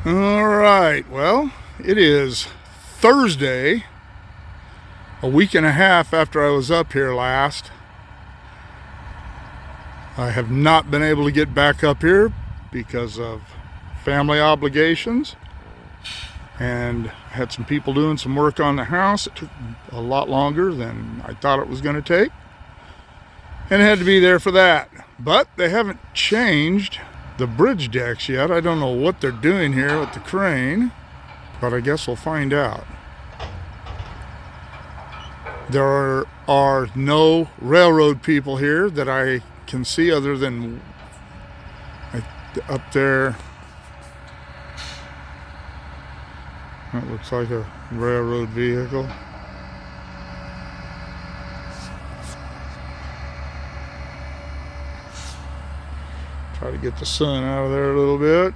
All right, well, it is Thursday, a week and a half after I was up here last. I have not been able to get back up here because of family obligations, and I had some people doing some work on the house. It took a lot longer than I thought it was going to take, and I had to be there for that. But they haven't changed the bridge decks yet. I don't know what they're doing here with the crane, but I guess we'll find out. There are no railroad people here that I can see other than up there. That looks like a railroad vehicle. Try to get the sun out of there a little bit.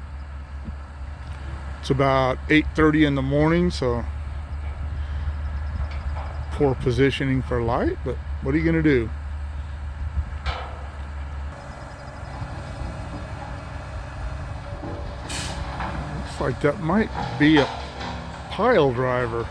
It's about 8:30 in the morning, so poor positioning for light, but what are you going to do? Looks like that might be a pile driver.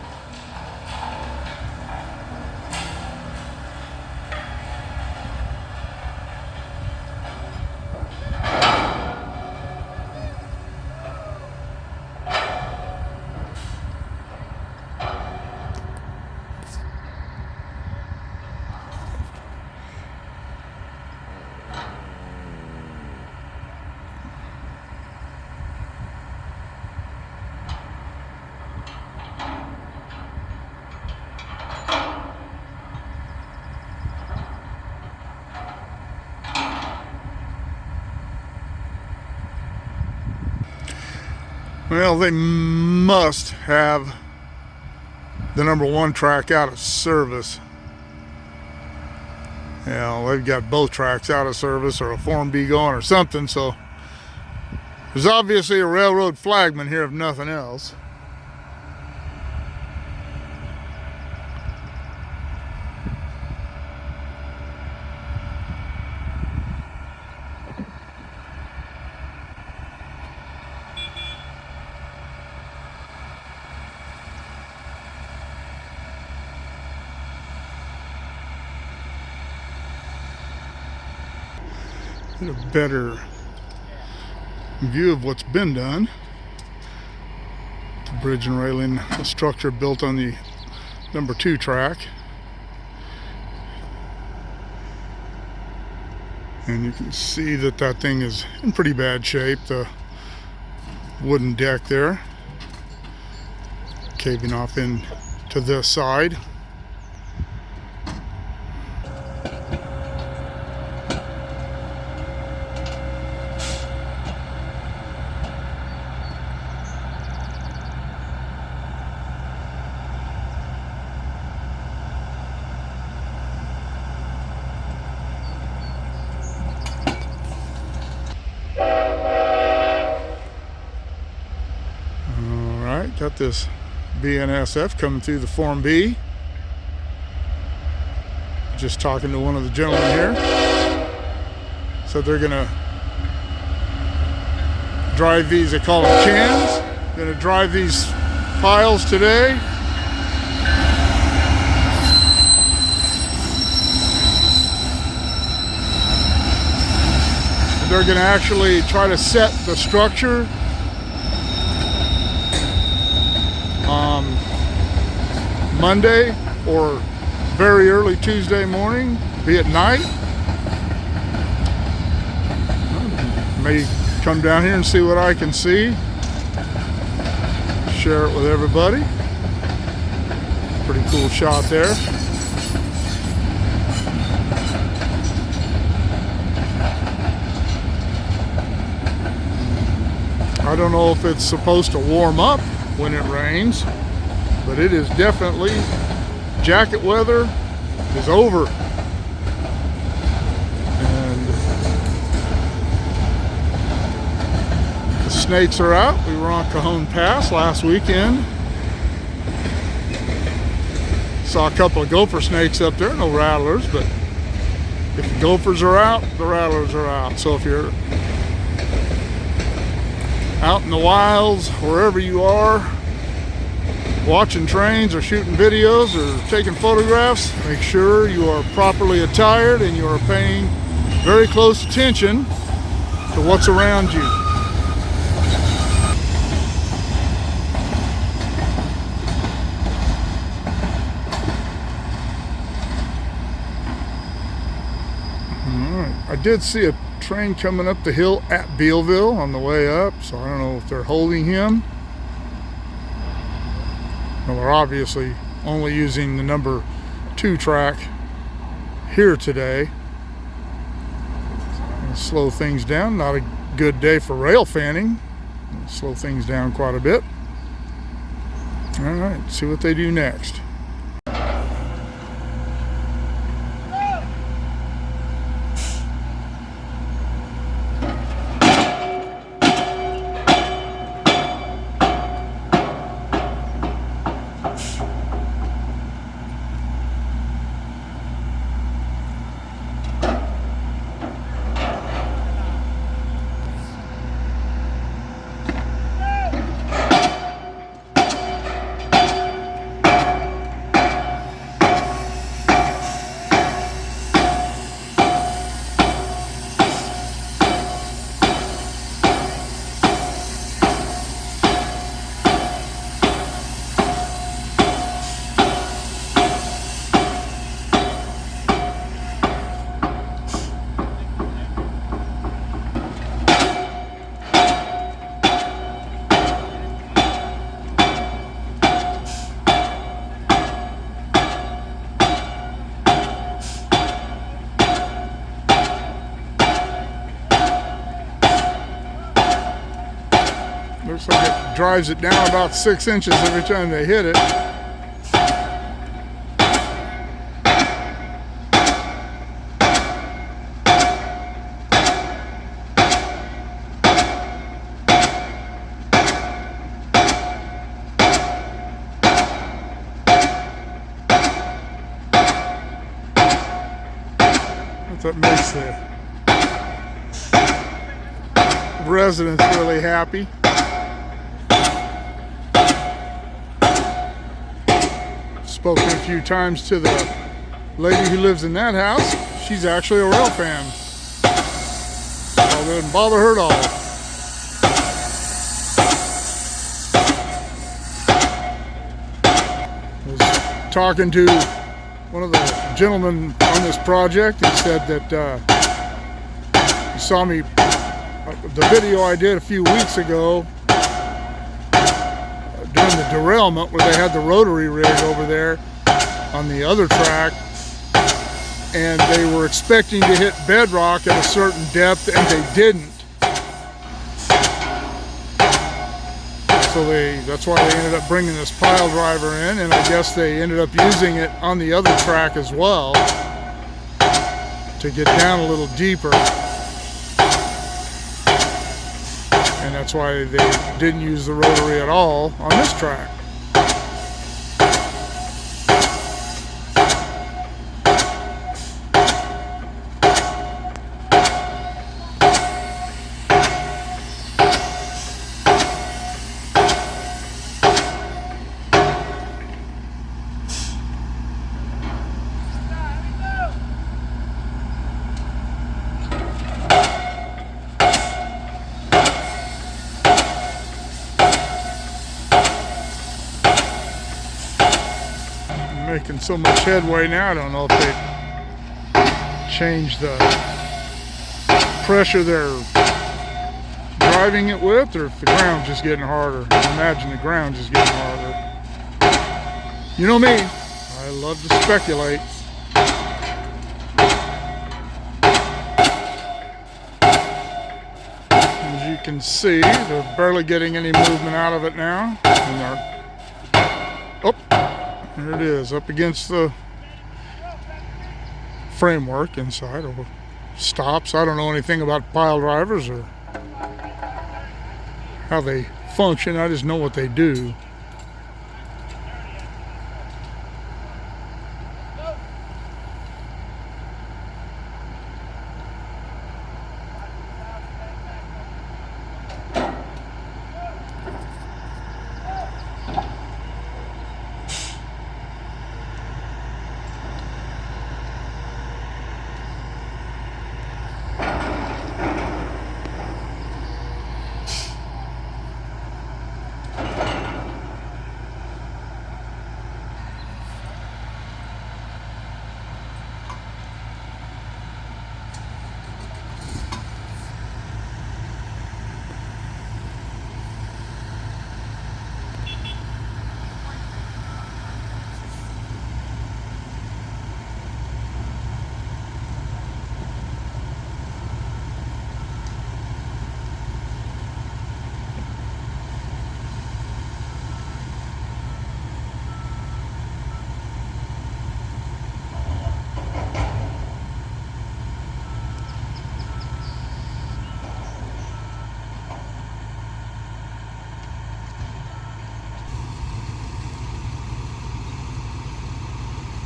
Well, they must have the number 1 track out of service. Yeah, they've got both tracks out of service, or a Form B going or something, so there's obviously a railroad flagman here if nothing else. Get a better view of what's been done. The bridge and railing, the structure built on the number 2 track. And you can see that that thing is in pretty bad shape. The wooden deck there caving off in to this side. Got this BNSF coming through the Form B. Just talking to one of the gentlemen here. So they're gonna drive these, they call them cans. Gonna drive these piles today. They're gonna actually try to set the structure Monday or very early Tuesday morning, be at night. May come down here and see what I can see, share it with everybody. Pretty cool shot there. I don't know if it's supposed to warm up when it rains, but it is definitely, jacket weather is over. And the snakes are out. We were on Cajon Pass last weekend. Saw a couple of gopher snakes up there, no rattlers, but if the gophers are out, the rattlers are out. So if you're out in the wilds, wherever you are, watching trains or shooting videos or taking photographs, make sure you are properly attired and you are paying very close attention to what's around you. I did see a train coming up the hill at Bealville on the way up, so I don't know if they're holding him. Well, they're obviously only using the number 2 track here today. It'll slow things down. Not a good day for rail fanning. It'll slow things down quite a bit. All right, see what they do next. Looks like it drives it down about 6 inches every time they hit it. That makes the residents really happy. Spoken a few times to the lady who lives in that house. She's actually a rail fan. So it doesn't bother her at all. I was talking to one of the gentlemen on this project. He said that he saw me, the video I did a few weeks ago during the derailment where they had the rotary rig over there on the other track, and they were expecting to hit bedrock at a certain depth and they didn't. So that's why they ended up bringing this pile driver in, and I guess they ended up using it on the other track as well to get down a little deeper. And that's why they didn't use the rotary at all on this track. Making so much headway now, I don't know if they changed the pressure they're driving it with, or if the ground's just getting harder. I imagine the ground's just getting harder. You know me, I love to speculate. As you can see, they're barely getting any movement out of it now. Oh! There it is, up against the framework inside, or stops. I don't know anything about pile drivers or how they function. I just know what they do.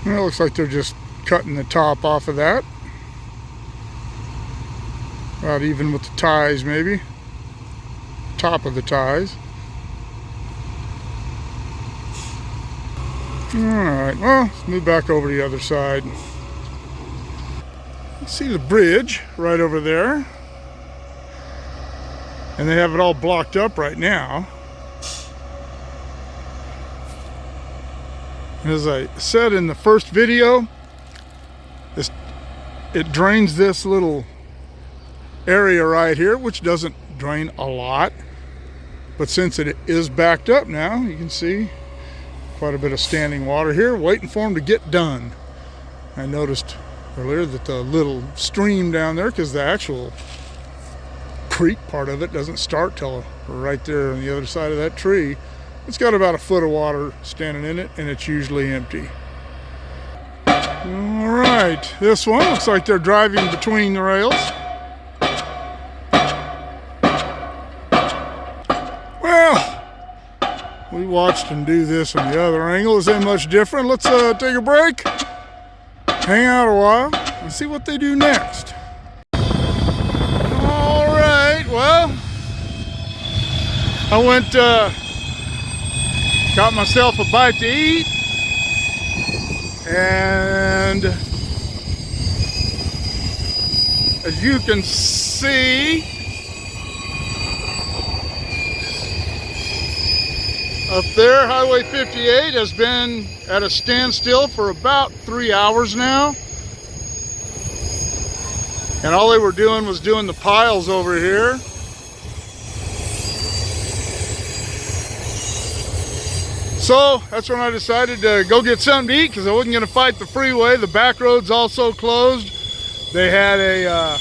And it looks like they're just cutting the top off of that. About even with the ties, maybe. Top of the ties. Alright, well, let's move back over to the other side. See the bridge right over there. And they have it all blocked up right now. As I said in the first video, it drains this little area right here, which doesn't drain a lot. But since it is backed up now, you can see quite a bit of standing water here, waiting for them to get done. I noticed earlier that the little stream down there, because the actual creek part of it doesn't start till right there on the other side of that tree. It's got about a foot of water standing in it, and it's usually empty. All right, this one looks like they're driving between the rails. Well, we watched them do this on the other angle. This ain't much different. Let's take a break, hang out a while, and see what they do next. All right, well, I went, got myself a bite to eat, and as you can see, up there, Highway 58 has been at a standstill for about 3 hours now. And all they were doing was doing the piles over here. So that's when I decided to go get something to eat, because I wasn't going to fight the freeway. The back road's also closed. They had a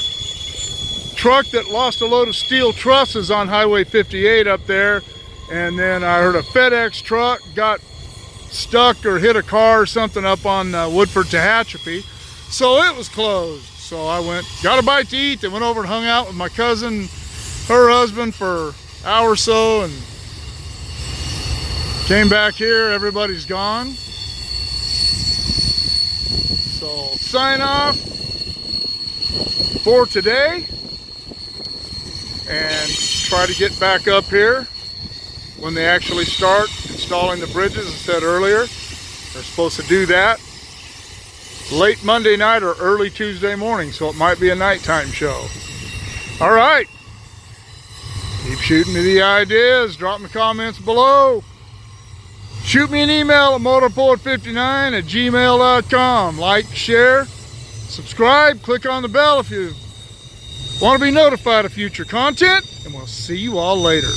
truck that lost a load of steel trusses on Highway 58 up there. And then I heard a FedEx truck got stuck or hit a car or something up on Woodford Tehachapi. So it was closed. So I went, got a bite to eat, then went over and hung out with my cousin, her husband, for an hour or so, and came back here. Everybody's gone. So sign off for today and try to get back up here when they actually start installing the bridges. As I said earlier, they're supposed to do that late Monday night or early Tuesday morning, so it might be a nighttime show. All right, keep shooting me the ideas, drop me comments below. Shoot me an email at motorpoet59@gmail.com. Like, share, subscribe, click on the bell if you want to be notified of future content, and we'll see you all later.